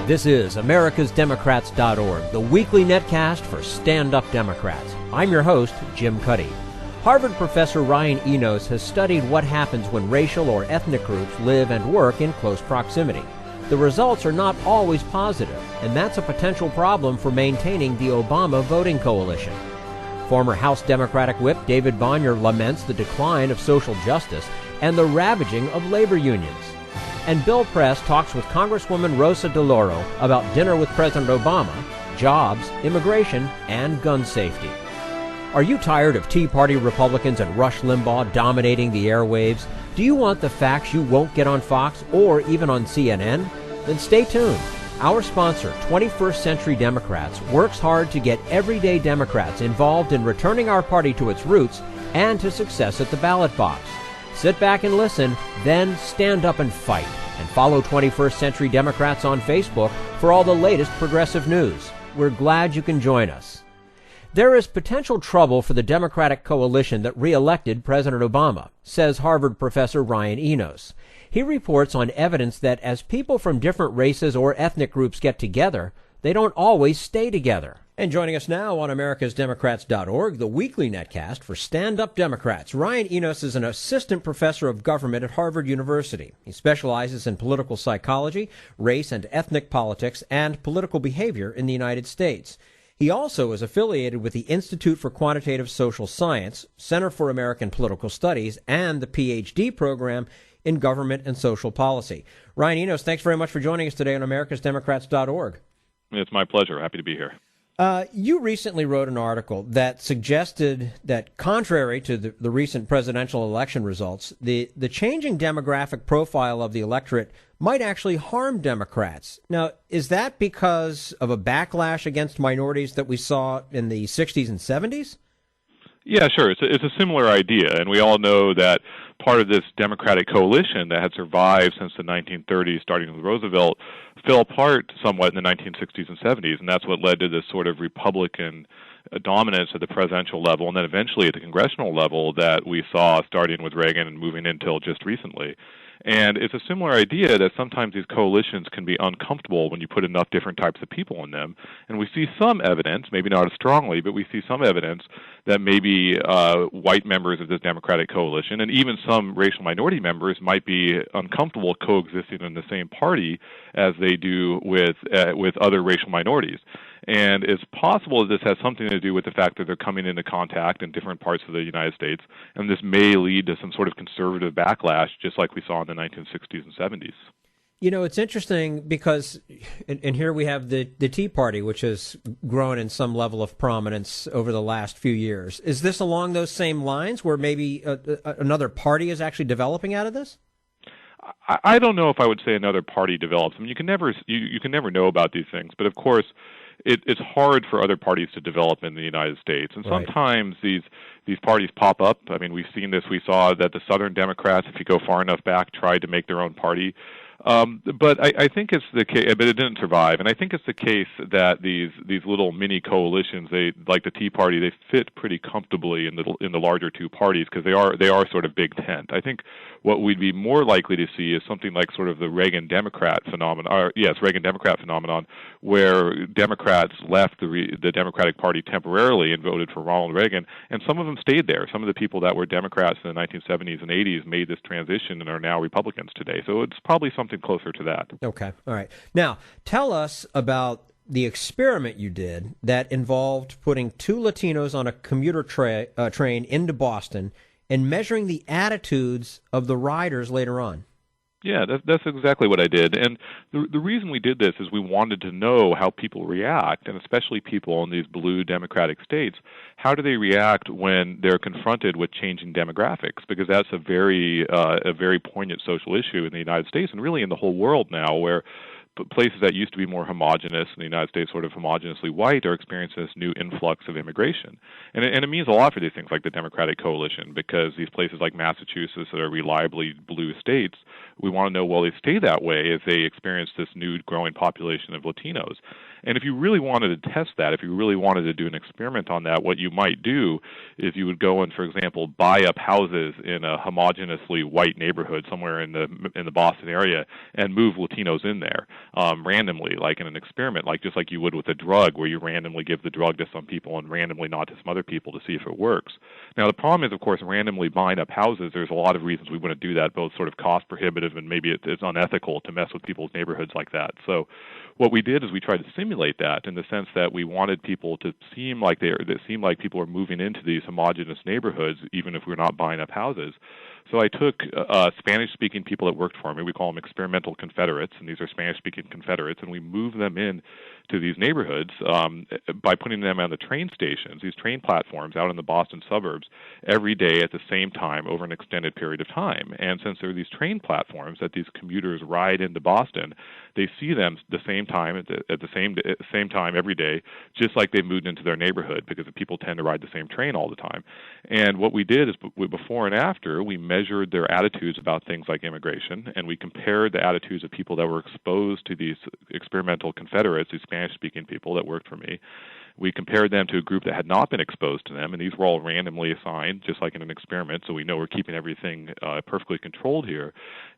This is americasdemocrats.org, the weekly netcast for stand-up Democrats. I'm your host, Jim Cuddy. Harvard professor Ryan Enos has studied what happens when racial or ethnic groups live and work in close proximity. The results are not always positive, and that's a potential problem for maintaining the Obama voting coalition. Former House Democratic Whip David Bonior laments the decline of social justice and the ravaging of labor unions. And Bill Press talks with Congresswoman Rosa DeLauro about dinner with President Obama, jobs, immigration, and gun safety. Are you tired of Tea Party Republicans and Rush Limbaugh dominating the airwaves? Do you want the facts you won't get on Fox or even on CNN? Then stay tuned. Our sponsor, 21st Century Democrats, works hard to get everyday Democrats involved in returning our party to its roots and to success at the ballot box. Sit back and listen, then stand up and fight. And follow 21st Century Democrats on Facebook for all the latest progressive news. We're glad you can join us. There is potential trouble for the Democratic coalition that re-elected President Obama, says Harvard professor Ryan Enos. He reports on evidence that as people from different races or ethnic groups get together, they don't always stay together. And joining us now on americasdemocrats.org, the weekly netcast for stand-up Democrats. Ryan Enos is an assistant professor of government at Harvard University. He specializes in political psychology, race and ethnic politics, and political behavior in the United States. He also is affiliated with the Institute for Quantitative Social Science, Center for American Political Studies, and the PhD program in Government and Social Policy. Ryan Enos, thanks very much for joining us today on americasdemocrats.org. It's my pleasure. Happy to be here. You recently wrote an article that suggested that, contrary to the recent presidential election results, the changing demographic profile of the electorate might actually harm Democrats. Now, is that because of a backlash against minorities that we saw in the 60s and 70s? Yeah, sure. It's a similar idea, and we all know that part of this Democratic coalition that had survived since the 1930s, starting with Roosevelt, fell apart somewhat in the 1960s and 70s, and that's what led to this sort of Republican dominance at the presidential level, and then eventually at the congressional level that we saw starting with Reagan and moving until just recently. And it's a similar idea that sometimes these coalitions can be uncomfortable when you put enough different types of people in them. And we see some evidence, maybe not as strongly, but we see some evidence that maybe white members of this Democratic coalition and even some racial minority members might be uncomfortable coexisting in the same party as they do with other racial minorities. And it's possible that this has something to do with the fact that they're coming into contact in different parts of the United States, and this may lead to some sort of conservative backlash, just like we saw in the 1960s and 70s. You know, it's interesting because, and here we have the Tea Party, which has grown in some level of prominence over the last few years. Is this along those same lines where maybe another party is actually developing out of this? I don't know if I would say another party develops. I mean, you can never know about these things, but of course, it's hard for other parties to develop in the United States, and sometimes these parties pop up. I mean, we've seen this. We saw that the Southern Democrats, if you go far enough back, tried to make their own party. But I think it's the case, but it didn't survive. And I think it's the case that these little mini coalitions, they like the Tea Party, they fit pretty comfortably in the larger two parties because they are sort of big tent. I think what we'd be more likely to see is something like sort of the Reagan Democrat phenomenon, where Democrats left the Democratic Party temporarily and voted for Ronald Reagan, and some of them stayed there. Some of the people that were Democrats in the 1970s and 80s made this transition and are now Republicans today. So it's probably something closer to that. Okay. All right. Now, tell us about the experiment you did that involved putting two Latinos on a commuter train into Boston and measuring the attitudes of the riders later on. Yeah, that's exactly what I did. And the reason we did this is we wanted to know how people react, and especially people in these blue Democratic states, how do they react when they're confronted with changing demographics? Because that's a very poignant social issue in the United States and really in the whole world now, where places that used to be more homogenous in the United States, sort of homogeneously white, are experiencing this new influx of immigration. And it means a lot for these things like the Democratic coalition, because these places like Massachusetts that are reliably blue states, we want to know, will they stay that way as they experience this new growing population of Latinos? And if you really wanted to test that, if you really wanted to do an experiment on that, what you might do is you would go and, for example, buy up houses in a homogeneously white neighborhood somewhere in the Boston area and move Latinos in there randomly, like in an experiment, like just like you would with a drug, where you randomly give the drug to some people and randomly not to some other people to see if it works. Now, the problem is, of course, randomly buying up houses, there's a lot of reasons we wouldn't do that, both sort of cost prohibitive and maybe it's unethical to mess with people's neighborhoods like that. So what we did is we tried to simulate that in the sense that we wanted people to seem like people were moving into these homogeneous neighborhoods, even if we're not buying up houses. So I took Spanish-speaking people that worked for me. We call them experimental Confederates, and these are Spanish-speaking Confederates, and we moved them in to these neighborhoods by putting them on the train stations, these train platforms out in the Boston suburbs, every day at the same time over an extended period of time. And since there are these train platforms that these commuters ride into Boston, they see them the same time at the same time every day, just like they moved into their neighborhood, because the people tend to ride the same train all the time. And what we did is, before and after, we measured their attitudes about things like immigration, and we compared the attitudes of people that were exposed to these experimental Confederates, these Spanish-speaking people that worked for me. We compared them to a group that had not been exposed to them, and these were all randomly assigned, just like in an experiment, so we know we're keeping everything perfectly controlled here.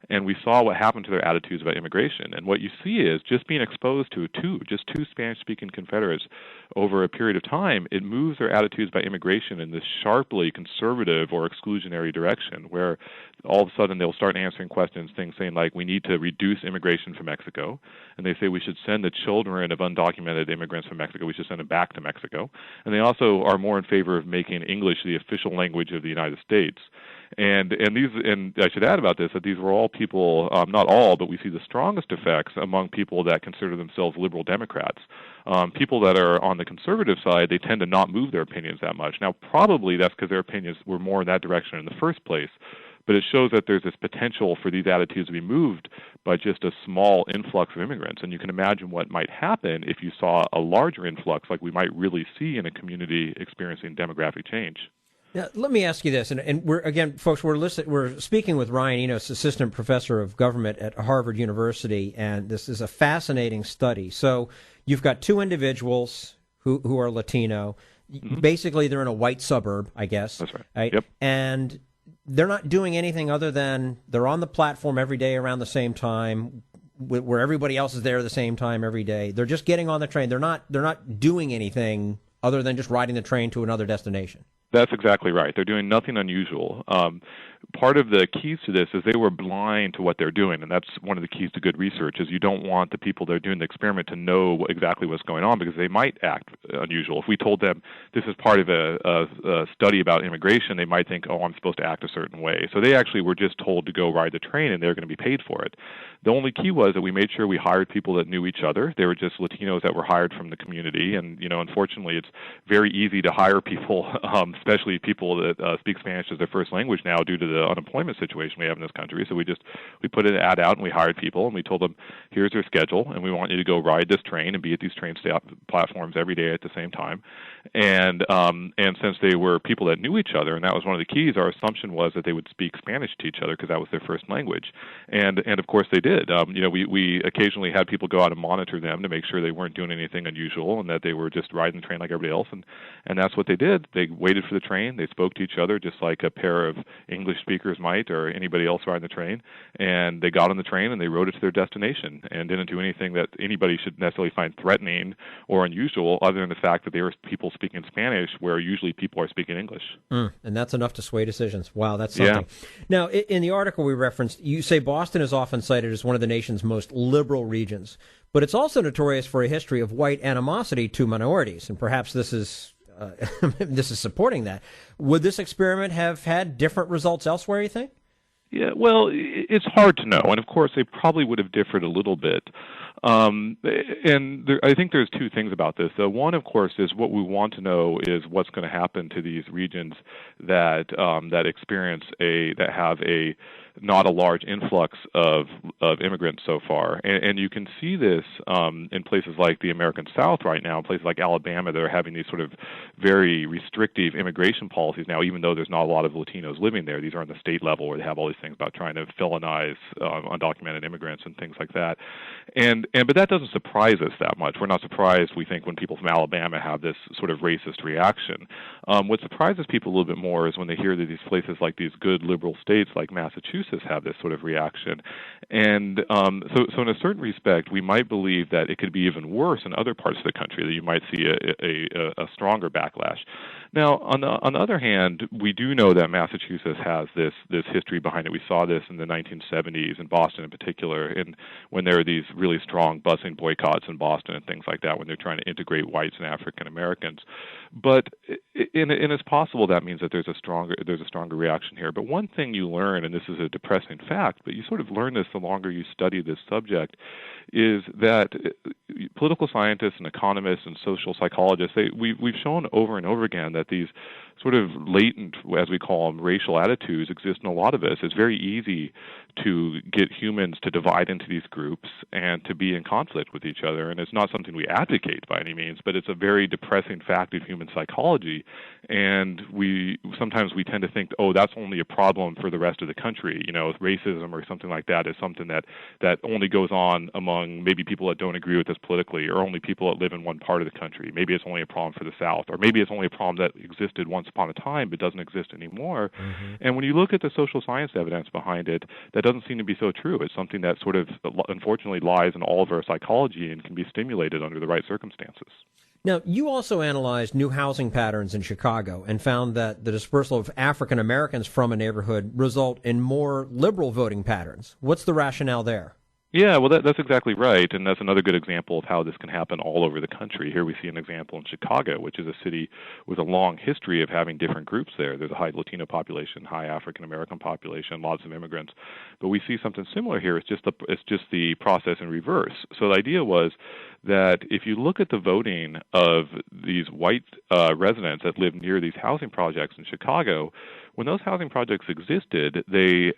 And we saw what happened to their attitudes about immigration. And what you see is just being exposed to just two Spanish-speaking Confederates over a period of time, it moves their attitudes about immigration in this sharply conservative or exclusionary direction, where all of a sudden they'll start answering questions, things saying like, we need to reduce immigration from Mexico. And they say we should send the children of undocumented immigrants from Mexico, we should send them back to Mexico. And they also are more in favor of making English the official language of the United States. And I should add about this that these were all people, not all, but we see the strongest effects among people that consider themselves liberal Democrats. People that are on the conservative side, they tend to not move their opinions that much. Now, probably that's because their opinions were more in that direction in the first place. But it shows that there's this potential for these attitudes to be moved by just a small influx of immigrants. And you can imagine what might happen if you saw a larger influx, like we might really see in a community experiencing demographic change. Now, let me ask you this, and we're again, folks, we're speaking with Ryan Enos, assistant professor of government at Harvard University, and this is a fascinating study. So you've got two individuals who are Latino. Mm-hmm. Basically, they're in a white suburb, I guess. That's right. Yep. And they're not doing anything other than they're on the platform every day around the same time, where everybody else is there at the same time every day. They're just getting on the train. They're not doing anything other than just riding the train to another destination. That's exactly right. They're doing nothing unusual. Part of the keys to this is they were blind to what they're doing, and that's one of the keys to good research, is you don't want the people that are doing the experiment to know exactly what's going on, because they might act unusual. If we told them this is part of a study about immigration, they might think, oh, I'm supposed to act a certain way. So they actually were just told to go ride the train, and they're going to be paid for it. The only key was that we made sure we hired people that knew each other. They were just Latinos that were hired from the community, and unfortunately, it's very easy to hire people, especially people that speak Spanish as their first language now, due to the unemployment situation we have in this country. So we put an ad out and we hired people and we told them, here's your schedule and we want you to go ride this train and be at these train platforms every day at the same time. And since they were people that knew each other, and that was one of the keys, our assumption was that they would speak Spanish to each other because that was their first language. And of course they did. We occasionally had people go out and monitor them to make sure they weren't doing anything unusual and that they were just riding the train like everybody else. And that's what they did. They waited for the train. They spoke to each other just like a pair of English speakers might, or anybody else riding the train. And they got on the train and they rode it to their destination and didn't do anything that anybody should necessarily find threatening or unusual, other than the fact that they were people speaking Spanish where usually people are speaking English. And that's enough to sway decisions. Wow, that's something. Yeah. Now, in the article we referenced, you say Boston is often cited as one of the nation's most liberal regions, but it's also notorious for a history of white animosity to minorities, and perhaps this is supporting that. Would this experiment have had different results elsewhere, you think? Yeah, well, it's hard to know, and of course they probably would have differed a little bit. I think there's two things about this. One, of course, is what we want to know is what's going to happen to these regions that have a not a large influx of immigrants so far. And you can see this in places like the American South right now, places like Alabama that are having these sort of very restrictive immigration policies now, even though there's not a lot of Latinos living there. These are on the state level where they have all these things about trying to felonize undocumented immigrants and things like that. But that doesn't surprise us that much. We're not surprised, we think, when people from Alabama have this sort of racist reaction. What surprises people a little bit more is when they hear that these places like these good liberal states like Massachusetts have this sort of reaction. And so in a certain respect, we might believe that it could be even worse in other parts of the country, that you might see a stronger backlash. Now, on the other hand, we do know that Massachusetts has this history behind it. We saw this in the 1970s in Boston in particular, and when there are these really strong busing boycotts in Boston and things like that, when they're trying to integrate whites and African Americans. But and it's possible that means that there's a stronger reaction here. But one thing you learn, and this is a depressing fact, but you sort of learn this the longer you study this subject, is that political scientists and economists and social psychologists, we've shown over and over again that these sort of latent, as we call them, racial attitudes exist in a lot of us. It's very easy to get humans to divide into these groups and to be in conflict with each other. And it's not something we advocate by any means, but it's a very depressing fact of human psychology. And sometimes we tend to think, oh, that's only a problem for the rest of the country. You know, racism or something like that is something that only goes on among maybe people that don't agree with us politically, or only people that live in one part of the country. Maybe it's only a problem for the South, or maybe it's only a problem that existed once upon a time but doesn't exist anymore. Mm-hmm. And when you look at the social science evidence behind it, that doesn't seem to be so true. It's something that sort of unfortunately lies in all of our psychology and can be stimulated under the right circumstances. Now, you also analyzed new housing patterns in Chicago and found that the dispersal of African Americans from a neighborhood result in more liberal voting patterns. What's the rationale there? Yeah, well, that's exactly right, and that's another good example of how this can happen all over the country. Here we see an example in Chicago, which is a city with a long history of having different groups there. There's a high Latino population, high African American population, lots of immigrants. But we see something similar here. It's just the process in reverse. So the idea was that if you look at the voting of these white residents that live near these housing projects in Chicago, when those housing projects existed, they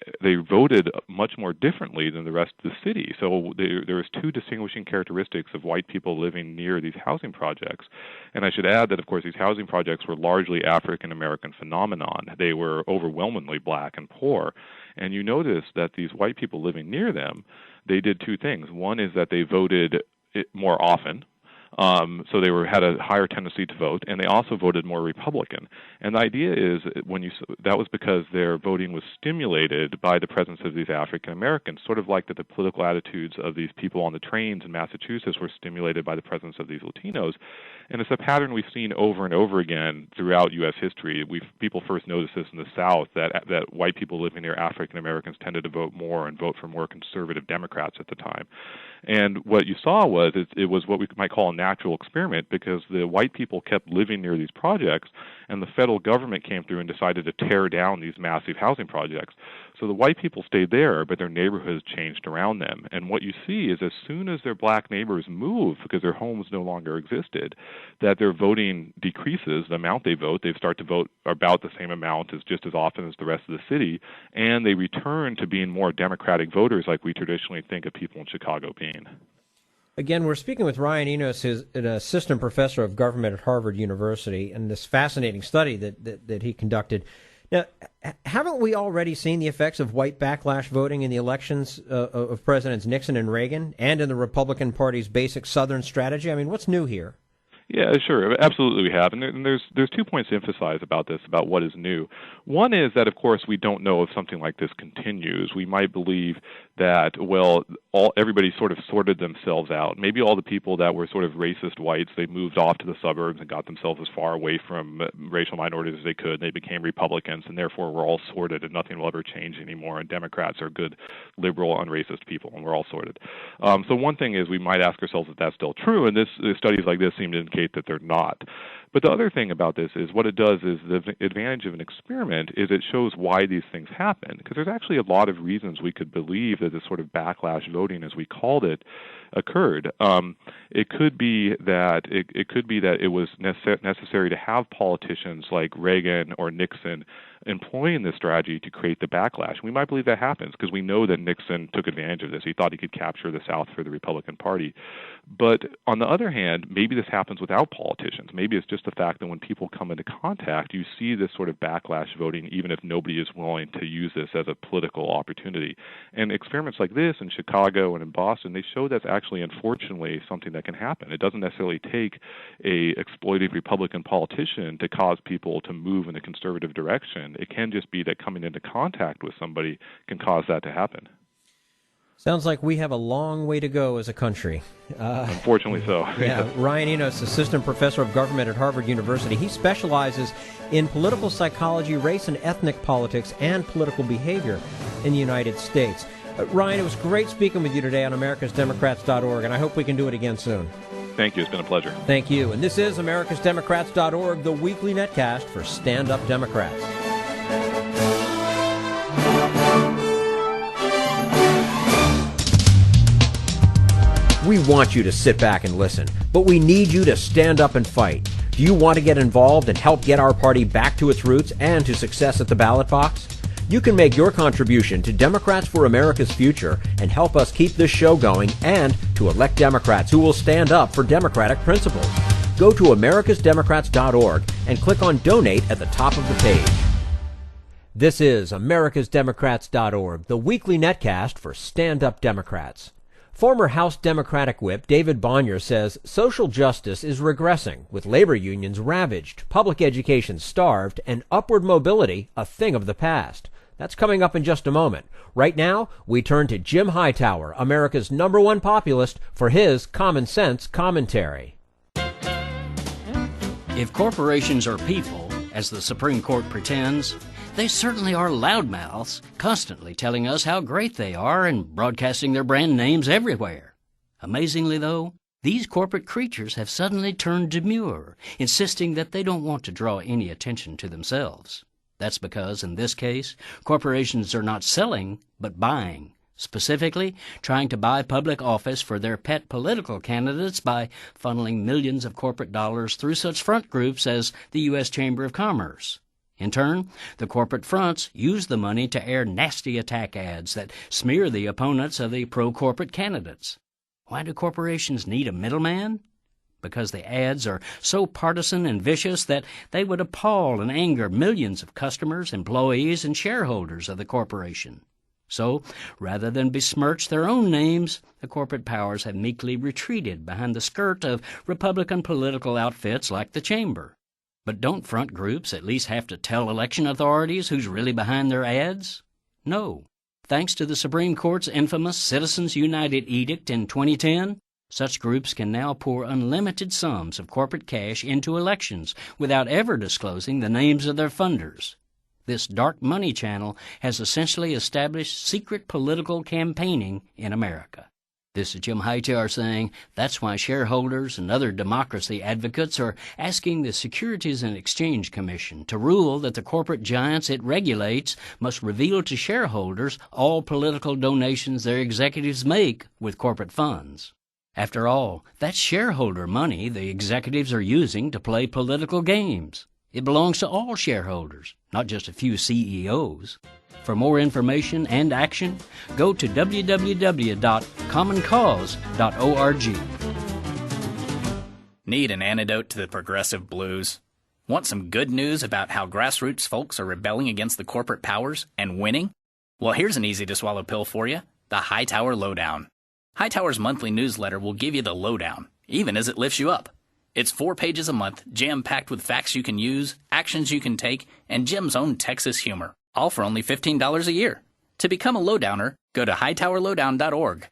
voted much more differently than the rest of the city. So there was two distinguishing characteristics of white people living near these housing projects. And I should add that, of course, these housing projects were largely African American phenomenon. They were overwhelmingly black and poor. And you notice that these white people living near them, they did two things. One is that they voted more often. So they had a higher tendency to vote, and they also voted more Republican. And the idea is that was because their voting was stimulated by the presence of these African Americans, sort of like that the political attitudes of these people on the trains in Massachusetts were stimulated by the presence of these Latinos. And it's a pattern we've seen over and over again throughout U.S. history. People first noticed this in the South, that white people living near African Americans tended to vote more and vote for more conservative Democrats at the time. And what you saw was it was what we might call a natural experiment, because the white people kept living near these projects, and the federal government came through and decided to tear down these massive housing projects. So the white people stayed there, but their neighborhoods changed around them. And what you see is as soon as their black neighbors move, because their homes no longer existed, that their voting decreases, the amount they start to vote about the same amount just as often as the rest of the city, and they return to being more Democratic voters like we traditionally think of people in Chicago being. Again, we're speaking with Ryan Enos, who's an assistant professor of government at Harvard University, and this fascinating study that he conducted. Now, haven't we already seen the effects of white backlash voting in the elections of Presidents Nixon and Reagan, and in the Republican Party's basic Southern strategy? I mean, what's new here? Yeah, sure. Absolutely we have. And there's 2 points to emphasize about this, about what is new. One is that, of course, we don't know if something like this continues. We might believe that, everybody sort of sorted themselves out. Maybe all the people that were sort of racist whites, they moved off to the suburbs and got themselves as far away from racial minorities as they could, and they became Republicans, and therefore we're all sorted and nothing will ever change anymore, and Democrats are good, liberal, unracist people, and we're all sorted. So one thing is we might ask ourselves if that's still true, and studies like this seem to indicate that they're not. But the other thing about this is what it does is the advantage of an experiment is it shows why these things happen. Because there's actually a lot of reasons we could believe that this sort of backlash voting, as we called it, occurred. It could be that it was necessary to have politicians like Reagan or Nixon employing this strategy to create the backlash. We might believe that happens because we know that Nixon took advantage of this. He thought he could capture the South for the Republican Party. But on the other hand, maybe this happens without politicians. Maybe it's just the fact that when people come into contact, you see this sort of backlash voting, even if nobody is willing to use this as a political opportunity. And experiments like this in Chicago and in Boston, they show that's actually, unfortunately, something that can happen. It doesn't necessarily take a exploitive Republican politician to cause people to move in a conservative direction. It can just be that coming into contact with somebody can cause that to happen. Sounds like we have a long way to go as a country. Unfortunately so. Yeah. Ryan Enos, assistant professor of government at Harvard University. He specializes in political psychology, race and ethnic politics, and political behavior in the United States. Ryan, it was great speaking with you today on americasdemocrats.org, and I hope we can do it again soon. Thank you. It's been a pleasure. Thank you. And this is americasdemocrats.org, the weekly netcast for Stand Up Democrats. We want you to sit back and listen, but we need you to stand up and fight. Do you want to get involved and help get our party back to its roots and to success at the ballot box? You can make your contribution to Democrats for America's Future and help us keep this show going and to elect Democrats who will stand up for democratic principles. Go to americasdemocrats.org and click on Donate at the top of the page. This is americasdemocrats.org, the weekly netcast for Stand Up Democrats. Former House Democratic Whip David Bonior says social justice is regressing, with labor unions ravaged, public education starved, and upward mobility a thing of the past. That's coming up in just a moment. Right now, we turn to Jim Hightower, America's #1 populist, for his common sense commentary. If corporations are people, as the Supreme Court pretends, they certainly are loudmouths, constantly telling us how great they are and broadcasting their brand names everywhere. Amazingly, though, these corporate creatures have suddenly turned demure, insisting that they don't want to draw any attention to themselves. That's because, in this case, corporations are not selling, but buying, specifically trying to buy public office for their pet political candidates by funneling millions of corporate dollars through such front groups as the U.S. Chamber of Commerce. In turn, the corporate fronts use the money to air nasty attack ads that smear the opponents of the pro-corporate candidates. Why do corporations need a middleman? Because the ads are so partisan and vicious that they would appall and anger millions of customers, employees, and shareholders of the corporation. So, rather than besmirch their own names, the corporate powers have meekly retreated behind the skirt of Republican political outfits like the Chamber. But don't front groups at least have to tell election authorities who's really behind their ads? No. Thanks to the Supreme Court's infamous Citizens United edict in 2010, such groups can now pour unlimited sums of corporate cash into elections without ever disclosing the names of their funders. This dark money channel has essentially established secret political campaigning in America. This is Jim Hightower saying that's why shareholders and other democracy advocates are asking the Securities and Exchange Commission to rule that the corporate giants it regulates must reveal to shareholders all political donations their executives make with corporate funds. After all, that's shareholder money the executives are using to play political games. It belongs to all shareholders, not just a few CEOs. For more information and action, go to www.commoncause.org. Need an antidote to the progressive blues? Want some good news about how grassroots folks are rebelling against the corporate powers and winning? Well, here's an easy-to-swallow pill for you, the Hightower Lowdown. Hightower's monthly newsletter will give you the lowdown, even as it lifts you up. It's 4 pages a month, jam-packed with facts you can use, actions you can take, and Jim's own Texas humor, all for only $15 a year. To become a lowdowner, go to hightowerlowdown.org.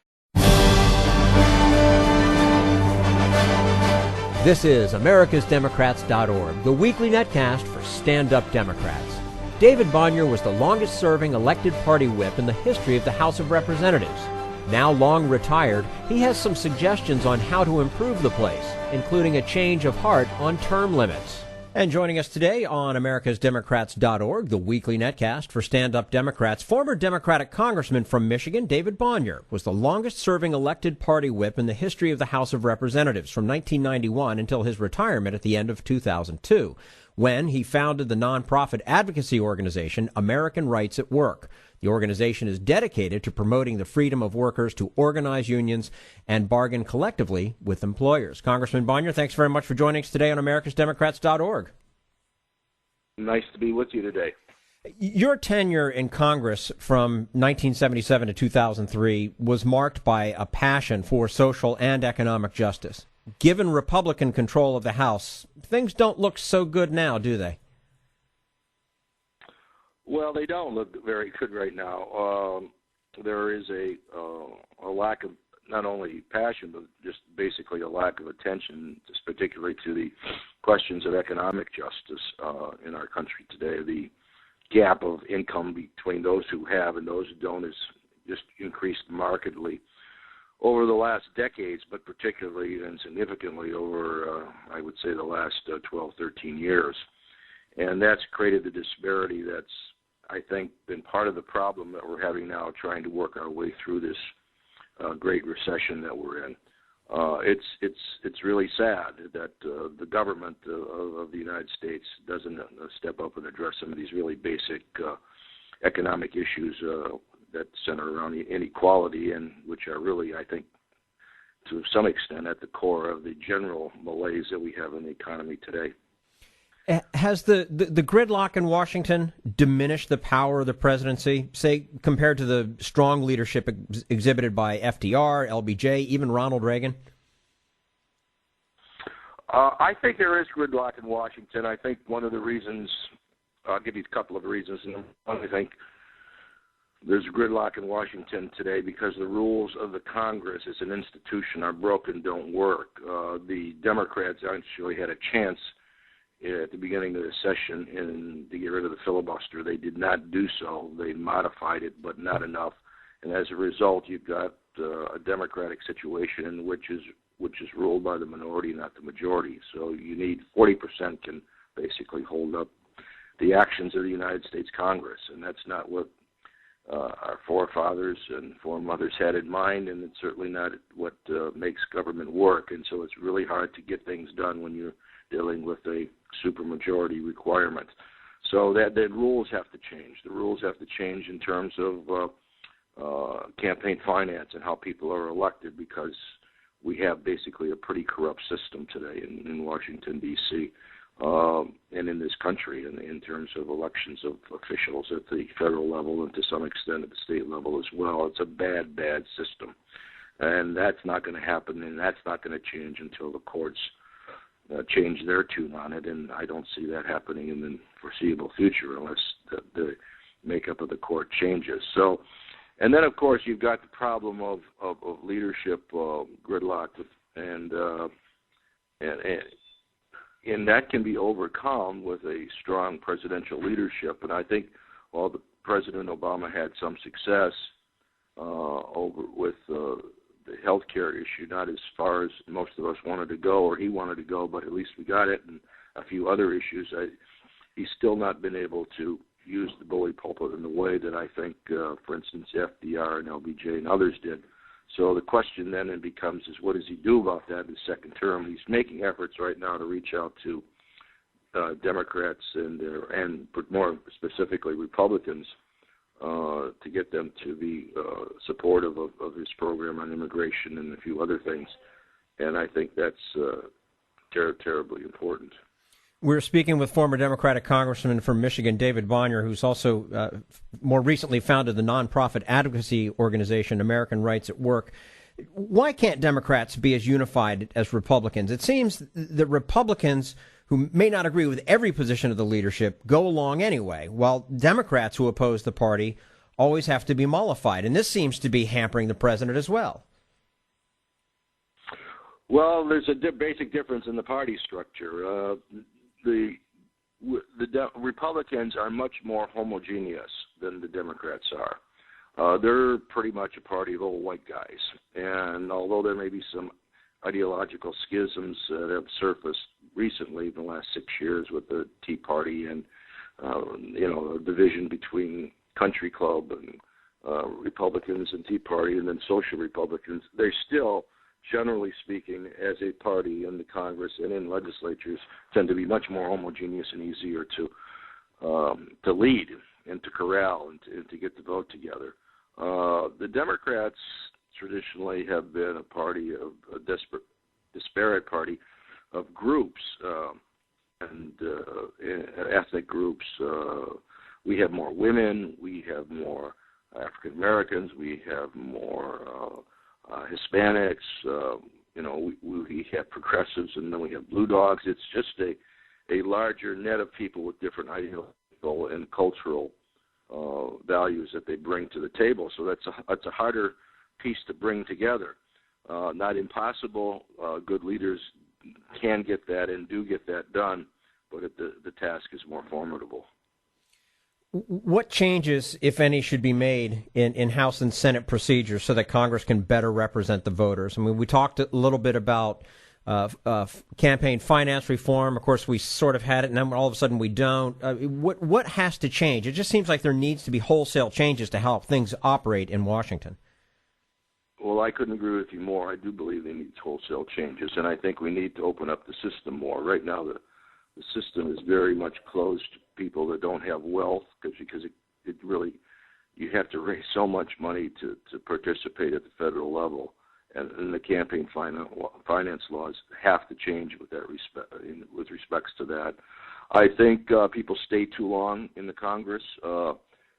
This is americasdemocrats.org, the weekly netcast for Stand Up Democrats. David Bonior was the longest-serving elected party whip in the history of the House of Representatives. Now long retired, he has some suggestions on how to improve the place, including a change of heart on term limits. And joining us today on americasdemocrats.org, the weekly netcast for stand-up Democrats, former Democratic Congressman from Michigan, David Bonior, was the longest-serving elected party whip in the history of the House of Representatives from 1991 until his retirement at the end of 2002, when he founded the nonprofit advocacy organization American Rights at Work. The organization is dedicated to promoting the freedom of workers to organize unions and bargain collectively with employers. Congressman Bonior, thanks very much for joining us today on americasdemocrats.org. Nice to be with you today. Your tenure in Congress from 1977 to 2003 was marked by a passion for social and economic justice. Given Republican control of the House, things don't look so good now, do they? Well, they don't look very good right now. There is a lack of not only passion, but just basically a lack of attention, just particularly to the questions of economic justice in our country today. The gap of income between those who have and those who don't has just increased markedly over the last decades, but particularly and significantly over, I would say, the last 12, 13 years. And that's created the disparity that's, I think, been part of the problem that we're having now, trying to work our way through this great recession that we're in. It's really sad that the government of the United States doesn't step up and address some of these really basic economic issues that center around inequality, and which are really, I think, to some extent at the core of the general malaise that we have in the economy today. Has the gridlock in Washington diminished the power of the presidency, say, compared to the strong leadership exhibited by FDR, LBJ, even Ronald Reagan? I think there is gridlock in Washington. I think one of the reasons, I'll give you a couple of reasons. One, I think there's gridlock in Washington today because the rules of the Congress as an institution are broken, don't work. The Democrats actually had a chance at the beginning of the session to get rid of the filibuster. They did not do so. They modified it, but not enough. And as a result, you've got a democratic situation which is ruled by the minority, not the majority. So you need 40% can basically hold up the actions of the United States Congress, and that's not what our forefathers and foremothers had in mind, and it's certainly not what makes government work. And so it's really hard to get things done when you're dealing with a supermajority requirement. So that the rules have to change. The rules have to change in terms of campaign finance and how people are elected, because we have basically a pretty corrupt system today in Washington, D.C., and in this country in terms of elections of officials at the federal level and to some extent at the state level as well. It's a bad, bad system. And that's not going to happen, and that's not going to change until the courts change their tune on it, and I don't see that happening in the foreseeable future unless the makeup of the court changes. So, and then of course you've got the problem of leadership gridlock, and that can be overcome with a strong presidential leadership. And I think while the President Obama had some success over with the health care issue, not as far as most of us wanted to go, or he wanted to go, but at least we got it, and a few other issues. He's still not been able to use the bully pulpit in the way that I think, for instance, FDR and LBJ and others did. So the question then becomes is what does he do about that in his second term? He's making efforts right now to reach out to Democrats and more specifically Republicans to get them to be supportive of his program on immigration and a few other things. And I think that's terribly important. We're speaking with former Democratic Congressman from Michigan, David Bonior, who's also more recently founded the nonprofit advocacy organization American Rights at Work. Why can't Democrats be as unified as Republicans? It seems that Republicans who may not agree with every position of the leadership go along anyway, while Democrats who oppose the party always have to be mollified. And this seems to be hampering the president as well. Well, there's a basic difference in the party structure. The Republicans are much more homogeneous than the Democrats are. they're pretty much a party of old white guys. And although there may be some ideological schisms that have surfaced recently in the last 6 years with the Tea Party and, a division between Country Club and Republicans and Tea Party and then Social Republicans, they're still, generally speaking, as a party in the Congress and in legislatures, tend to be much more homogeneous and easier to lead and to corral and to get the vote together. The Democrats traditionally have been a party of a disparate party of groups and ethnic groups. We have more women, we have more African Americans, we have more Hispanics, we have progressives, and then we have blue dogs. It's just a larger net of people with different ideological and cultural values that they bring to the table. So that's a harder piece to bring together. Not impossible. Good leaders can get that and do get that done, but the task is more formidable. What changes, if any, should be made in House and Senate procedures so that Congress can better represent the voters? I mean, we talked a little bit about campaign finance reform. Of course, we sort of had it, and then all of a sudden we don't. What has to change? It just seems like there needs to be wholesale changes to help things operate in Washington. Well, I couldn't agree with you more. I do believe they need wholesale changes, and I think we need to open up the system more. Right now, the system is very much closed to people that don't have wealth because it really, you have to raise so much money to participate at the federal level, and the campaign finance laws have to change with respects to that. I think people stay too long in the Congress.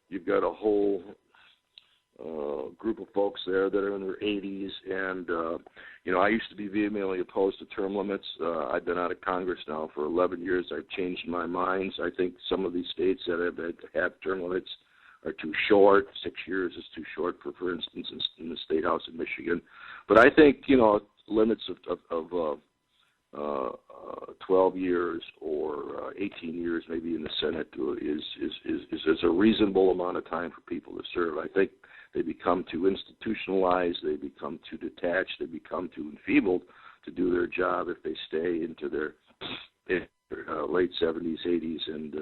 You've got a whole group of folks there that are in their 80s, and I used to be vehemently opposed to term limits. I've been out of Congress now for 11 years. I've changed my mind. I think some of these states that have term limits are too short. 6 years is too short, for instance, in the State House in Michigan. But I think limits of 12 years or 18 years, maybe in the Senate, is a reasonable amount of time for people to serve. I think they become too institutionalized, they become too detached, they become too enfeebled to do their job if they stay into their late 70s, 80s, and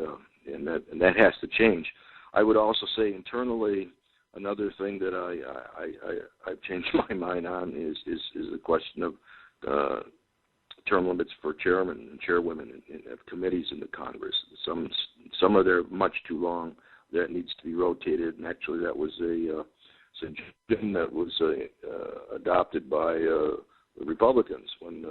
that has to change. I would also say internally, another thing that I've changed my mind on is the question of term limits for chairmen and chairwomen of committees in the Congress. Some are there much too long. That needs to be rotated, and actually that was a suggestion that was adopted by the Republicans when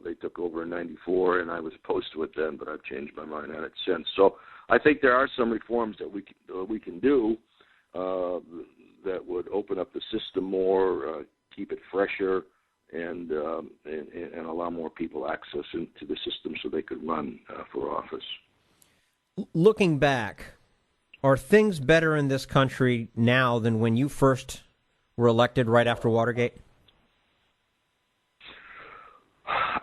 they took over in '94, and I was opposed to it then, but I've changed my mind on it since. So I think there are some reforms that we can do that would open up the system more, keep it fresher, and allow more people access into the system so they could run for office. Looking back, are things better in this country now than when you first were elected right after Watergate?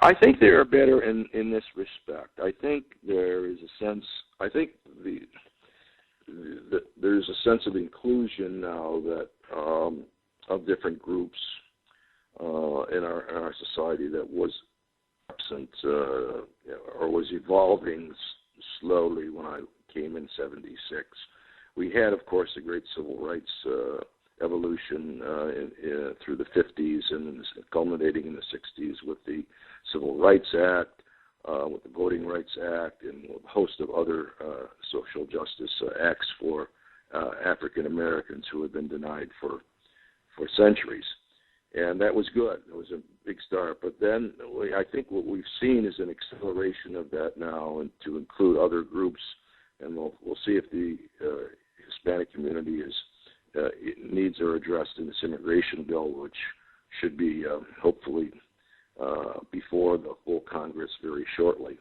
I think they are better in this respect. I think there is a sense. I think there's a sense of inclusion now that of different groups in our society that was absent or was evolving slowly when I came in '76. We had, of course, the great civil rights evolution through the '50s and culminating in the '60s with the Civil Rights Act, with the Voting Rights Act, and a host of other social justice acts for African Americans who had been denied for centuries. And that was good. It was a big start. But then I think what we've seen is an acceleration of that now, and to include other groups. And we'll see if the Hispanic community needs are addressed in this immigration bill, which should be hopefully before the full Congress very shortly.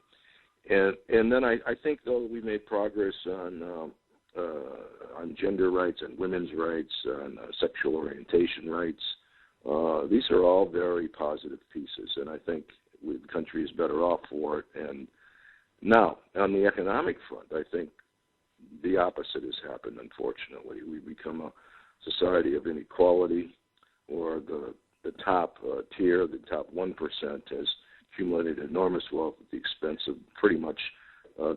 And then I think, though, we made progress on gender rights and women's rights and sexual orientation rights. These are all very positive pieces, and I think the country is better off for it. And now, on the economic front, I think the opposite has happened, unfortunately. We've become society of inequality, or the top tier, the top 1% has accumulated enormous wealth at the expense of pretty much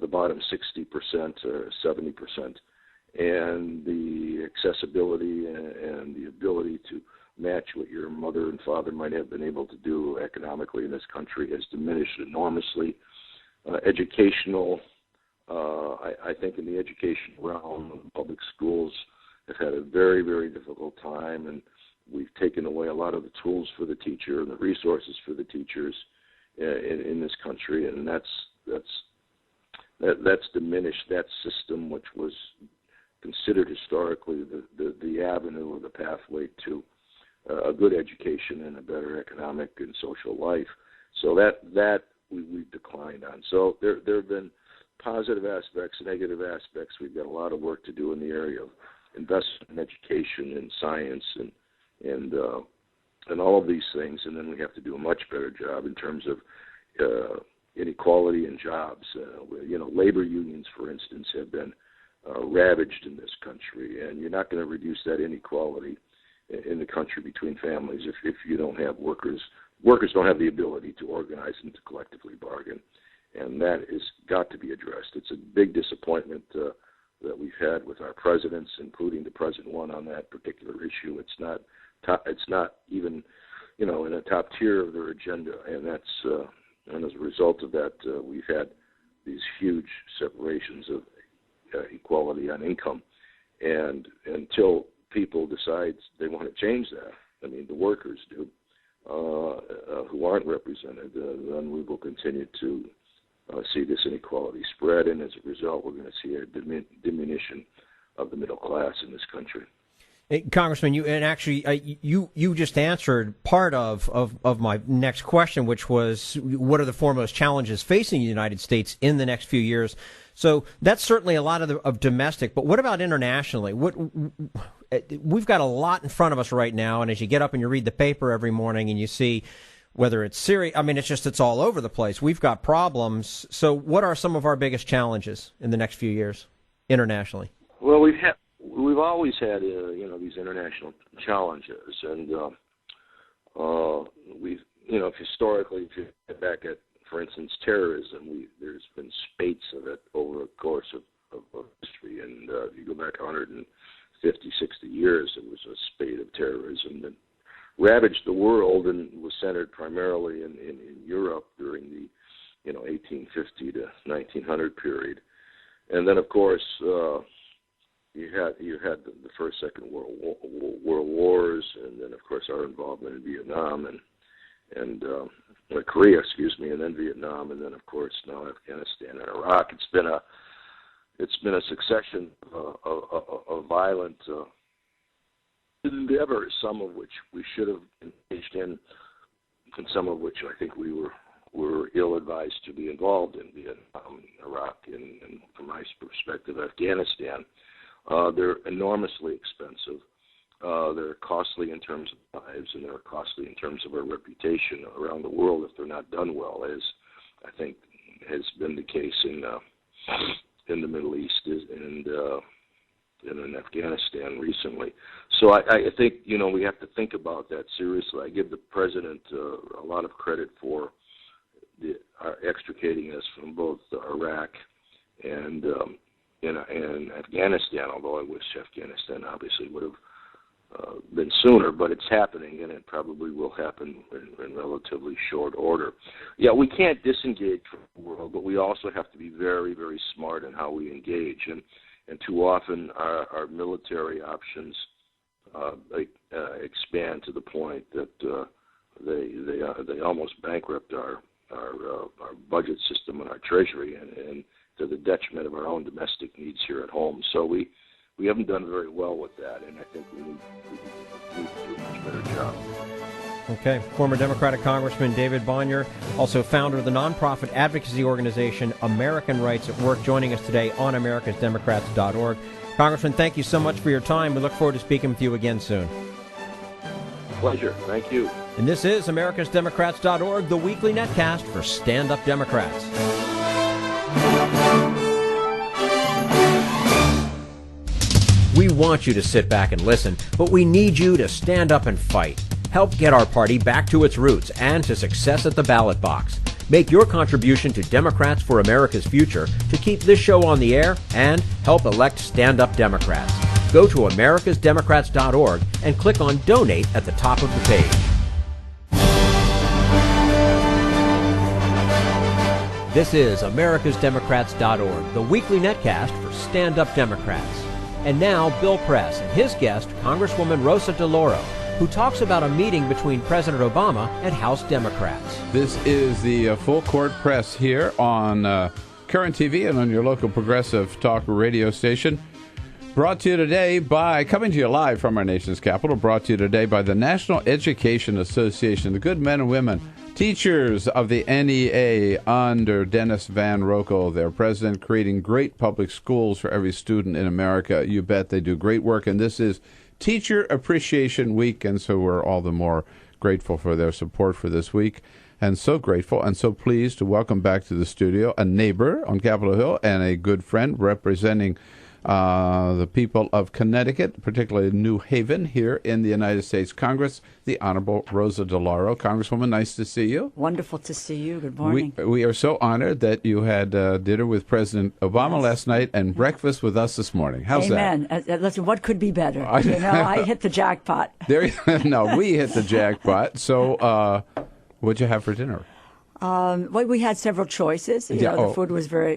the bottom 60% or 70%. And the accessibility and the ability to match what your mother and father might have been able to do economically in this country has diminished enormously. I think in the educational realm, public schools have had a very, very difficult time, and we've taken away a lot of the tools for the teacher and the resources for the teachers in this country, and that's diminished that system, which was considered historically the avenue or the pathway to a good education and a better economic and social life. So that we've declined on. So there have been positive aspects, negative aspects. We've got a lot of work to do in the area of investment in education and science and all of these things. And then we have to do a much better job in terms of inequality in jobs. Labor unions, for instance, have been ravaged in this country, and you're not going to reduce that inequality in the country between families if you don't have workers. Workers don't have the ability to organize and to collectively bargain, and that has got to be addressed. It's a big disappointment that we've had with our presidents, including the present one, on that particular issue. It's not even in a top tier of their agenda, and and as a result of that, we've had these huge separations of equality on income, and until people decide they want to change that, I mean the workers do, who aren't represented, then we will continue to see this inequality spread, and as a result, we're going to see a diminution of the middle class in this country. Hey, Congressman, you just answered part of my next question, which was what are the foremost challenges facing the United States in the next few years? So that's certainly a lot of domestic, but what about internationally? We've got a lot in front of us right now, and as you get up and you read the paper every morning and you see whether it's Syria, I mean, it's all over the place. We've got problems. So what are some of our biggest challenges in the next few years internationally? Well, we've always had these international challenges, and we've historically, if you get back at, for instance, terrorism, there's been spates of it over a course of history, and if you go back 150, 60 years, it was a spate of terrorism that ravaged the world and was centered primarily in Europe during the 1850 to 1900 period, and then of course you had the First, Second World Wars, and then of course our involvement in Vietnam and Korea, and then Vietnam, and then of course now Afghanistan and Iraq. It's been a succession of violent endeavors, some of which we should have engaged in, and some of which I think we were ill-advised to be involved in, Vietnam, Iraq, and from my perspective, Afghanistan. They're enormously expensive. They're costly in terms of lives, and they're costly in terms of our reputation around the world if they're not done well, as I think has been the case in the Middle East and in Afghanistan recently. So I think we have to think about that seriously. I give the president a lot of credit for extricating us from both Iraq and Afghanistan, although I wish Afghanistan obviously would have been sooner, but it's happening, and it probably will happen in relatively short order. Yeah, we can't disengage from the world, but we also have to be very, very smart in how we engage, and too often our military options expand to the point that they almost bankrupt our budget system and our treasury, and to the detriment of our own domestic needs here at home. So we haven't done very well with that, and I think we need to do a much better job. Okay. Former Democratic Congressman David Bonior, also founder of the nonprofit advocacy organization American Rights at Work, joining us today on americasdemocrats.org. Congressman, thank you so much for your time. We look forward to speaking with you again soon. Pleasure. Thank you. And this is americasdemocrats.org, the weekly netcast for stand-up Democrats. We want you to sit back and listen, but we need you to stand up and fight. Help get our party back to its roots and to success at the ballot box. Make your contribution to Democrats for America's Future to keep this show on the air and help elect stand-up Democrats. Go to americasdemocrats.org and click on Donate at the top of the page. This is americasdemocrats.org, the weekly netcast for stand-up Democrats. And now, Bill Press and his guest, Congresswoman Rosa DeLauro, who talks about a meeting between President Obama and House Democrats. This is the full court press here on Current TV and on your local progressive talk radio station. Brought to you today by, coming to you live from our nation's capital, brought to you today by the National Education Association, the good men and women, teachers of the NEA under Dennis Van Rokel, their president, creating great public schools for every student in America. You bet they do great work, and this is Teacher Appreciation Week, and so we're all the more grateful for their support for this week, and so grateful and so pleased to welcome back to the studio a neighbor on Capitol Hill and a good friend representing the people of Connecticut, particularly New Haven, here in the United States Congress, the Honorable Rosa DeLauro. Congresswoman, nice to see you. Wonderful to see you. Good morning. We are so honored that you had dinner with President Obama last night and breakfast with us this morning. How's Amen. that? Listen, what could be better? I hit the jackpot. No, we hit the jackpot. So what'd you have for dinner? Well, we had several choices. The food was very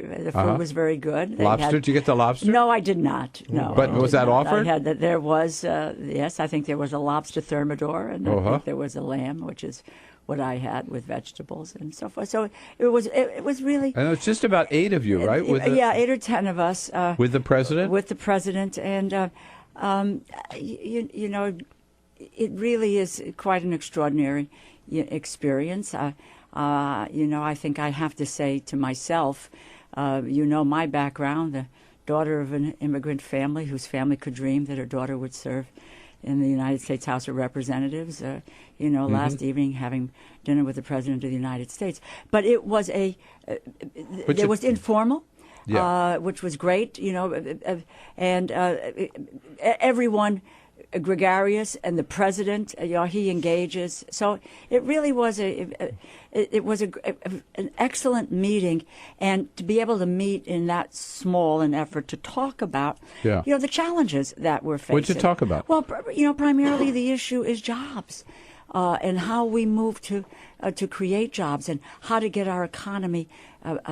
good. Lobster? Did you get the lobster? No, I did not. No. But was that offered? There was, yes, I think there was a lobster thermidor, and I think there was a lamb, which is what I had with vegetables and so forth. So it was really. And it's just about 8 of you, right? 8 or 10 of us. With the president? With the president, and you know, it really is quite an extraordinary experience. I think I have to say to myself, my background, the daughter of an immigrant family whose family could dream that her daughter would serve in the United States House of Representatives, last evening having dinner with the President of the United States. But it was it was informal. Yeah. Which was great, and everyone gregarious, and the president, he engages. So it really was an excellent meeting, and to be able to meet in that small an effort to talk about, the challenges that we're facing. What did you talk about? Well, primarily the issue is jobs. And how we move to create jobs, and how to get our economy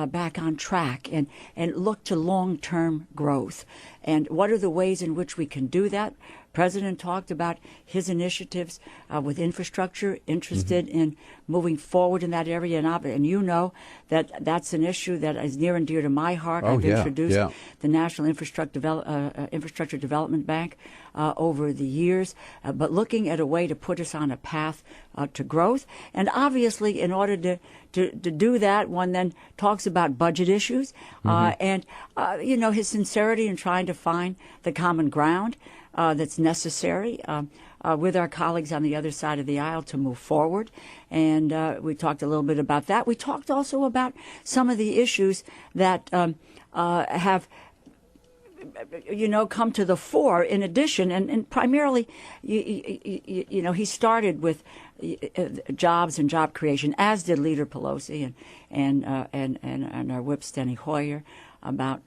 back on track, and look to long-term growth. And what are the ways in which we can do that? President talked about his initiatives with infrastructure, interested in moving forward in that area. And you know that's an issue that is near and dear to my heart. I've introduced the National Infrastructure Development Bank over the years, but looking at a way to put us on a path to growth. And obviously, in order to do that, one then talks about budget issues and his sincerity in trying to find the common ground that's necessary with our colleagues on the other side of the aisle to move forward. And we talked a little bit about that. We talked also about some of the issues that have come to the fore in addition, and primarily, he started with jobs and job creation, as did Leader Pelosi and our whip Steny Hoyer, about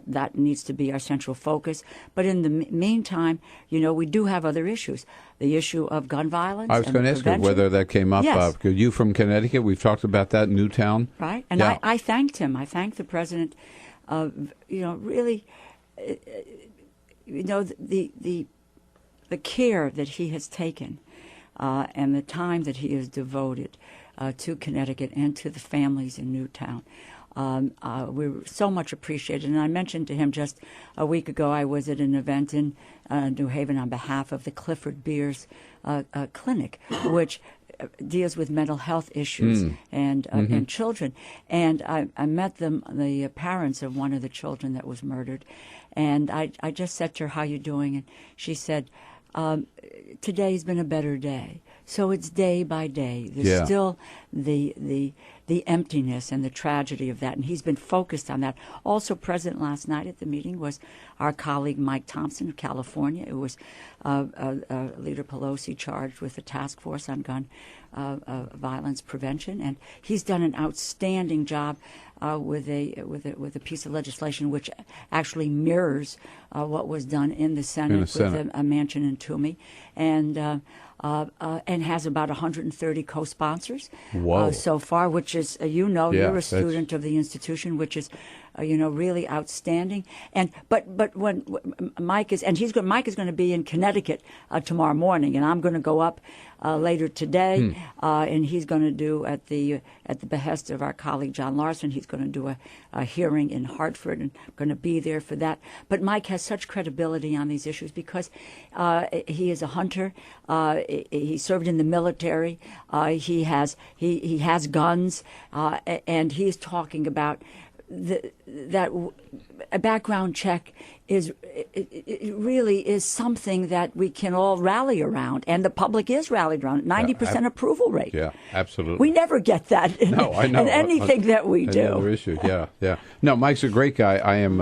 that needs to be our central focus. But in the meantime, we do have other issues. The issue of gun violence. I was going to ask you whether that came up. Yes. You from Connecticut, we've talked about that, Newtown. Right. And I thanked him. I thanked the president, really, the care that he has taken and the time that he has devoted to Connecticut and to the families in Newtown. We were so much appreciated. And I mentioned to him just a week ago, I was at an event in New Haven on behalf of the Clifford Beers Clinic, which deals with mental health issues and children. And I met the parents of one of the children that was murdered. And I just said to her, "How you doing?" And she said, "Today's been a better day." So it's day by day. There's still the emptiness and the tragedy of that, and he's been focused on that. Also present last night at the meeting was our colleague Mike Thompson of California. It was Leader Pelosi charged with a task force on gun violence prevention, and he's done an outstanding job with a piece of legislation which actually mirrors what was done in the Senate with a Manchin and Toomey, and has about 130 co-sponsors so far, which is, you're a student of the institution, which is, really outstanding. And but when Mike is going to be in Connecticut tomorrow morning, and I'm going to go up later today, and he's going to do at the behest of our colleague John Larson. He's going to do a hearing in Hartford, and going to be there for that. But Mike has such credibility on these issues because he is a hunter. He served in the military. He has guns, and he's talking about that a background check it really is something that we can all rally around, and the public is rallied around. 90% approval rate. Yeah, absolutely. We never get that in anything that we do. Another issue. Yeah. No, Mike's a great guy. I am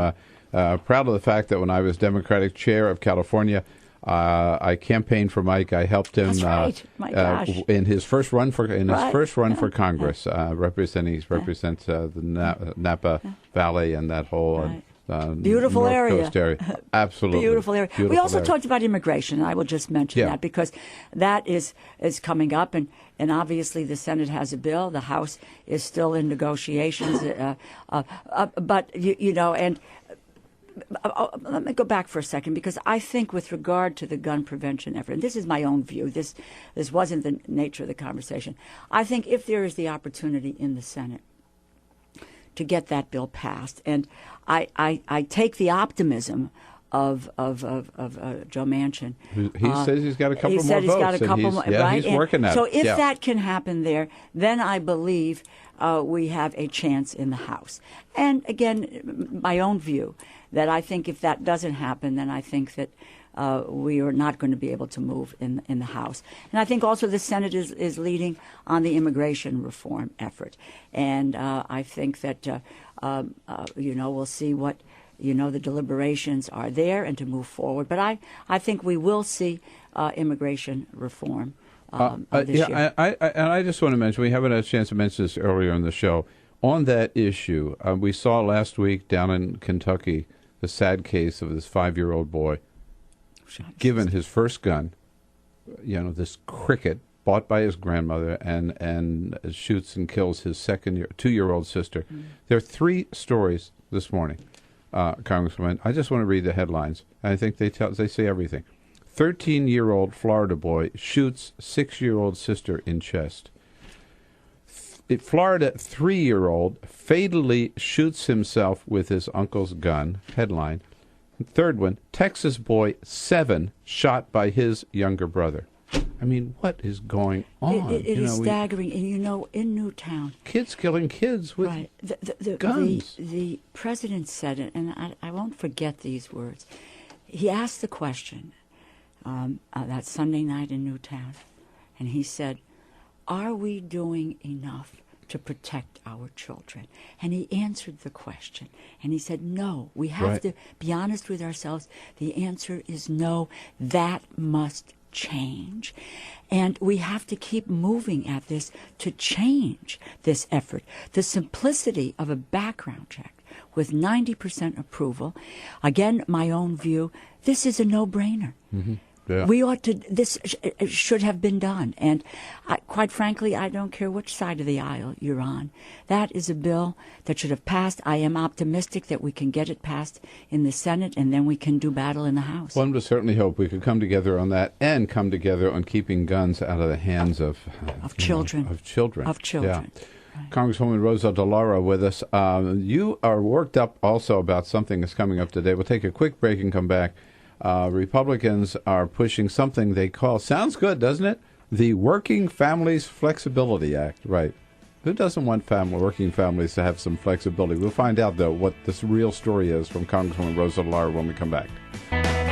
proud of the fact that when I was Democratic chair of California, I campaigned for Mike. I helped him in his first run for Congress, represents the Napa Valley and that whole beautiful North area. Coast area. Absolutely Beautiful area. We also talked about immigration. I will just mention that because that is coming up, and obviously the Senate has a bill. The House is still in negotiations, but and. Let me go back for a second, because I think with regard to the gun prevention effort, and this is my own view, this wasn't the nature of the conversation. I think if there is the opportunity in the Senate to get that bill passed, and I take the optimism of Joe Manchin. He says he's got a couple more votes. He said he's got a couple more, right? He's working at it. So if that can happen there, then I believe we have a chance in the House. And again, my own view, that I think if that doesn't happen, then I think that we are not going to be able to move in the House. And I think also the Senate is leading on the immigration reform effort. And I think that, we'll see what, the deliberations are there and to move forward. But I think we will see immigration reform this year. I just want to mention, we haven't had a chance to mention this earlier in the show. On that issue, we saw last week down in Kentucky the sad case of this 5-year-old boy given his first gun, this cricket bought by his grandmother, and shoots and kills his 2-year-old sister. There are 3 stories this morning, Congresswoman. I just want to read the headlines. I think they say everything. 13-year-old Florida boy shoots 6-year-old sister in chest. Florida 3-year-old fatally shoots himself with his uncle's gun. Headline. Third one, Texas boy 7 shot by his younger brother. I mean, what is going on? It is staggering. And in Newtown, kids killing kids with guns. The president said it, and I won't forget these words. He asked the question that Sunday night in Newtown, and he said, "Are we doing enough to protect our children?" And he answered the question, and he said, no, we have to be honest with ourselves. The answer is no. That must change. And we have to keep moving at this to change this effort. The simplicity of a background check with 90% approval, again, my own view, this is a no-brainer. Mm-hmm. Yeah. This should have been done. And quite frankly, I don't care which side of the aisle you're on. That is a bill that should have passed. I am optimistic that we can get it passed in the Senate, and then we can do battle in the House. One would certainly hope we could come together on that, and come together on keeping guns out of the hands of children. Of children. Yeah. Right. Congresswoman Rosa DeLauro with us. You are worked up also about something that's coming up today. We'll take a quick break and come back. Republicans are pushing something they call, sounds good, doesn't it? The Working Families Flexibility Act. Right. Who doesn't want working families to have some flexibility? We'll find out, though, what this real story is from Congresswoman Rosa DeLauro when we come back.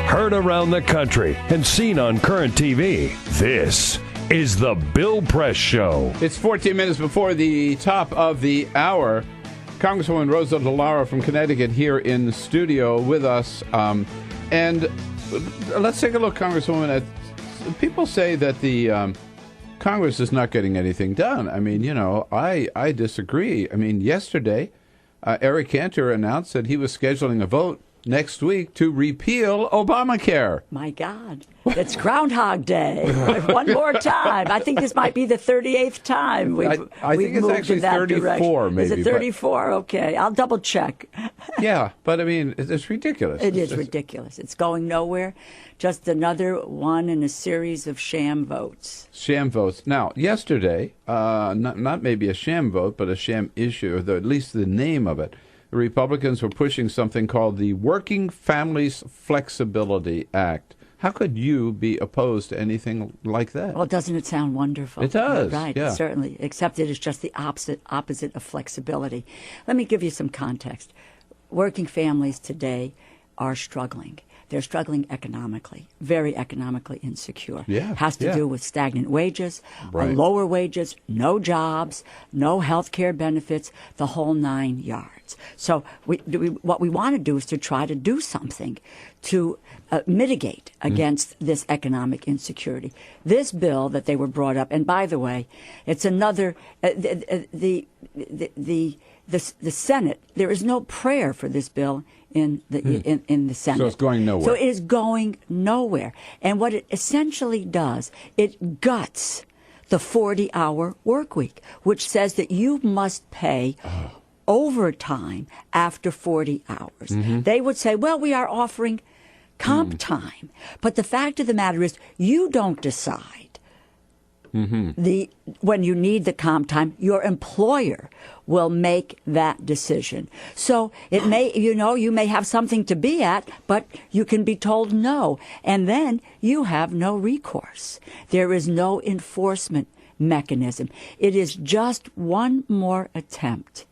Heard around the country and seen on current TV. This is The Bill Press Show. It's 14 minutes before the top of the hour. Congresswoman Rosa DeLauro from Connecticut here in the studio with us. And let's take a look, Congresswoman, at people say that the Congress is not getting anything done. I mean, I disagree. I mean, yesterday, Eric Cantor announced that he was scheduling a vote next week to repeal Obamacare. My God. It's Groundhog Day. One more time. I think this might be the 38th time I think it's actually 34, direction. maybe. Is it 34? Okay. I'll double check. Yeah, but I mean, it's ridiculous. It is ridiculous. It's going nowhere. Just another one in a series of sham votes. Sham votes. Now, yesterday, not maybe a sham vote, but a sham issue, or at least the name of it, the Republicans were pushing something called the Working Families Flexibility Act. How could you be opposed to anything like that? Well, doesn't it sound wonderful? It does. Right, yeah. Certainly. Except it is just the opposite of flexibility. Let me give you some context. Working families today are struggling. They're struggling economically, very economically insecure. Yeah, has to do with stagnant wages, right. Lower wages, no jobs, no health care benefits, the whole 9 yards. So what we want to do is to try to do something to mitigate against this economic insecurity. This bill that they were brought up, and by the way, it's another the Senate. There is no prayer for this bill in the Senate. So it's going nowhere. So it is going nowhere. And what it essentially does, it guts the 40-hour work week, which says that you must pay overtime after 40 hours. They would say, well, we are offering comp time. But the fact of the matter is, you don't decide when you need the comp time. Your employer will make that decision. So it may, you may have something to be at, but you can be told no. And then you have no recourse. There is no enforcement mechanism. It is just one more attempt,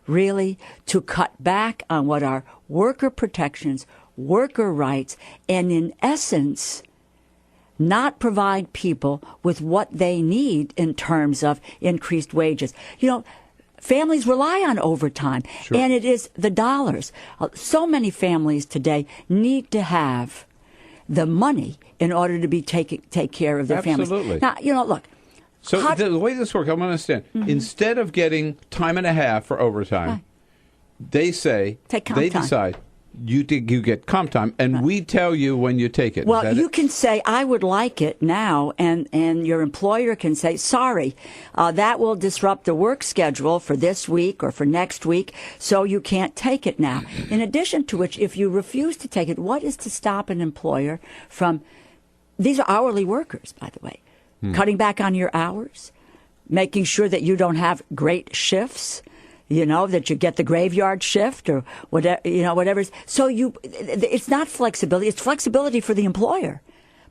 really, to cut back on what are worker protections, worker rights, and in essence, not provide people with what they need in terms of increased wages. Families rely on overtime, and it is the dollars. So many families today need to have the money in order to be take care of their families. Now, look. So the way this works, I want to understand. Instead of getting time and a half for overtime, they say, they decide, you get comp time, and we tell you when you take it. Well, you can say, I would like it now, and your employer can say, sorry, that will disrupt the work schedule for this week or for next week, so you can't take it now. In addition to which, if you refuse to take it, what is to stop an employer from, these are hourly workers, by the way, cutting back on your hours, making sure that you don't have great shifts, that you get the graveyard shift or whatever. So it's not flexibility. It's flexibility for the employer,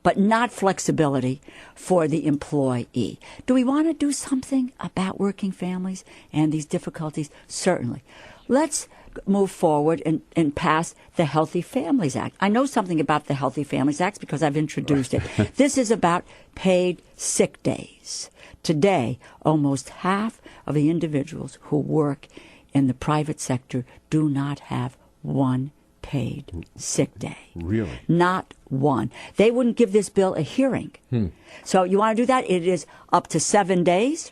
but not flexibility for the employee. Do we want to do something about working families and these difficulties? Certainly. Let's move forward and pass the Healthy Families Act. I know something about the Healthy Families Act because I've introduced it. This is about paid sick days. Today, almost half of the individuals who work in the private sector do not have one paid sick day. Really? Not one. They wouldn't give this bill a hearing. So you want to do that? It is up to 7 days.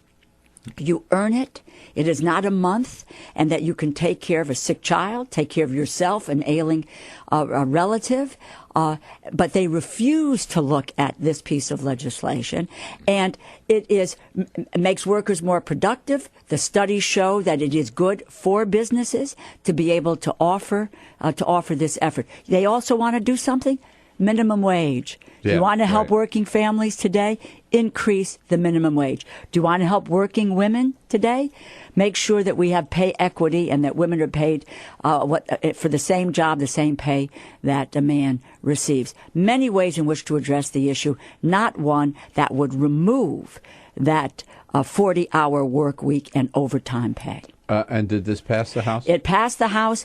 You earn it. It is not a month, and that you can take care of a sick child, take care of yourself, an ailing a relative. But they refuse to look at this piece of legislation, and it makes workers more productive. The studies show that it is good for businesses to be able to offer this effort. They also want to do something. Minimum wage. Do you want to help working families today? Increase the minimum wage. Do you want to help working women today? Make sure that we have pay equity and that women are paid for the same job, the same pay that a man receives. Many ways in which to address the issue, not one that would remove that 40-hour work week and overtime pay. And did this pass the House? It passed the House.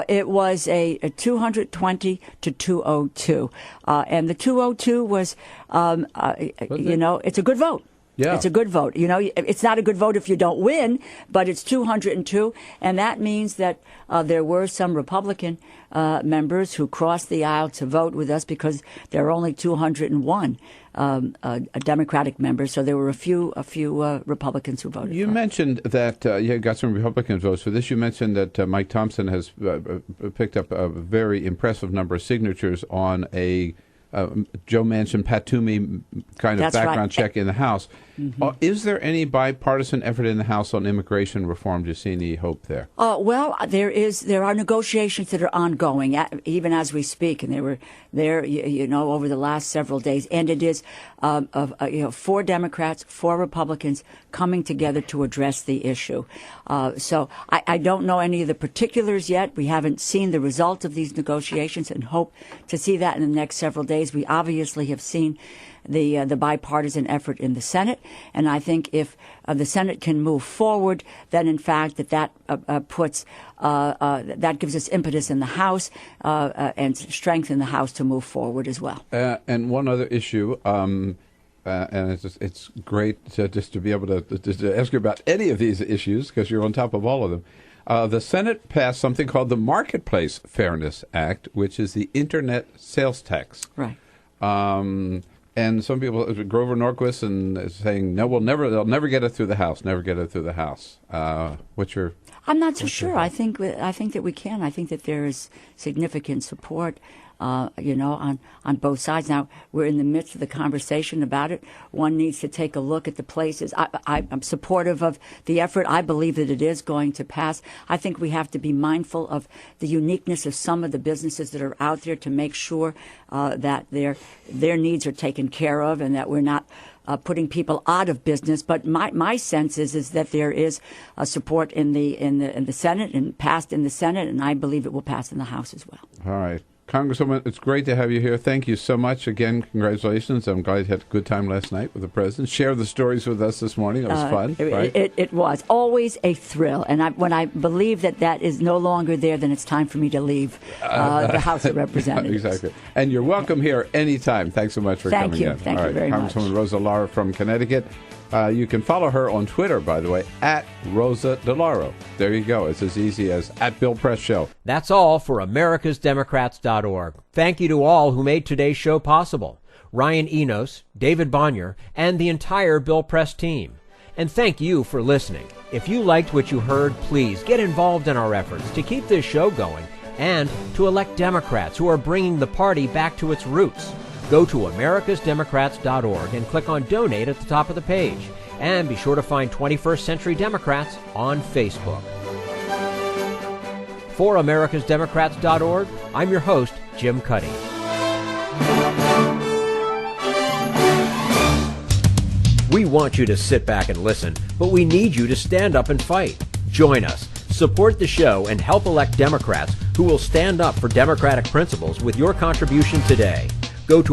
It was a 220 to 202. And the 202 was, it's a good vote. Yeah. It's a good vote. It's not a good vote if you don't win, but it's 202. And that means that there were some Republican members who crossed the aisle to vote with us because there are only 201 Democratic members. So there were a few Republicans who voted. You mentioned that you got some Republican votes for this. You mentioned that Mike Thompson has picked up a very impressive number of signatures on a Joe Manchin, Pat Toomey kind of background check in the House. Mm-hmm. Is there any bipartisan effort in the House on immigration reform? Do you see any hope there? Well, there are negotiations that are ongoing, even as we speak, and they were there, over the last several days. And it is, 4 Democrats, 4 Republicans coming together to address the issue. So I don't know any of the particulars yet. We haven't seen the result of these negotiations and hope to see that in the next several days. We obviously have seen the bipartisan effort in the Senate, and I think if the Senate can move forward, then in fact that puts that gives us impetus in the House and strength in the House to move forward as well. And one other issue. And it's great just to be able to ask you about any of these issues because you're on top of all of them. The Senate passed something called the Marketplace Fairness Act, which is the Internet sales tax. Right. And some people, Grover Norquist, and saying, no, they'll never get it through the House. Never get it through the House. What's your? I'm not so sure. I think that we can. I think that there is significant support. On both sides. Now, we're in the midst of the conversation about it. One needs to take a look at the places. I'm supportive of the effort. I believe that it is going to pass. I think we have to be mindful of the uniqueness of some of the businesses that are out there to make sure that their needs are taken care of and that we're not putting people out of business. But my sense is that there is support in the Senate and passed in the Senate, and I believe it will pass in the House as well. All right. Congresswoman, it's great to have you here. Thank you so much. Again, congratulations. I'm glad you had a good time last night with the President. Share the stories with us this morning. It was fun, right? It was. Always a thrill. And when I believe that is no longer there, then it's time for me to leave the House of Representatives. Exactly. And you're welcome here anytime. Thanks so much for coming in. Thank you very much. Congresswoman Rosa DeLauro from Connecticut. You can follow her on Twitter, by the way, at Rosa DeLauro. There you go. It's as easy as at Bill Press Show. That's all for AmericasDemocrats.org. Thank you to all who made today's show possible. Ryan Enos, David Bonior, and the entire Bill Press team. And thank you for listening. If you liked what you heard, please get involved in our efforts to keep this show going and to elect Democrats who are bringing the party back to its roots. Go to AmericasDemocrats.org and click on Donate at the top of the page. And be sure to find 21st Century Democrats on Facebook. For AmericasDemocrats.org, I'm your host, Jim Cuddy. We want you to sit back and listen, but we need you to stand up and fight. Join us, support the show, and help elect Democrats who will stand up for democratic principles with your contribution today. Go to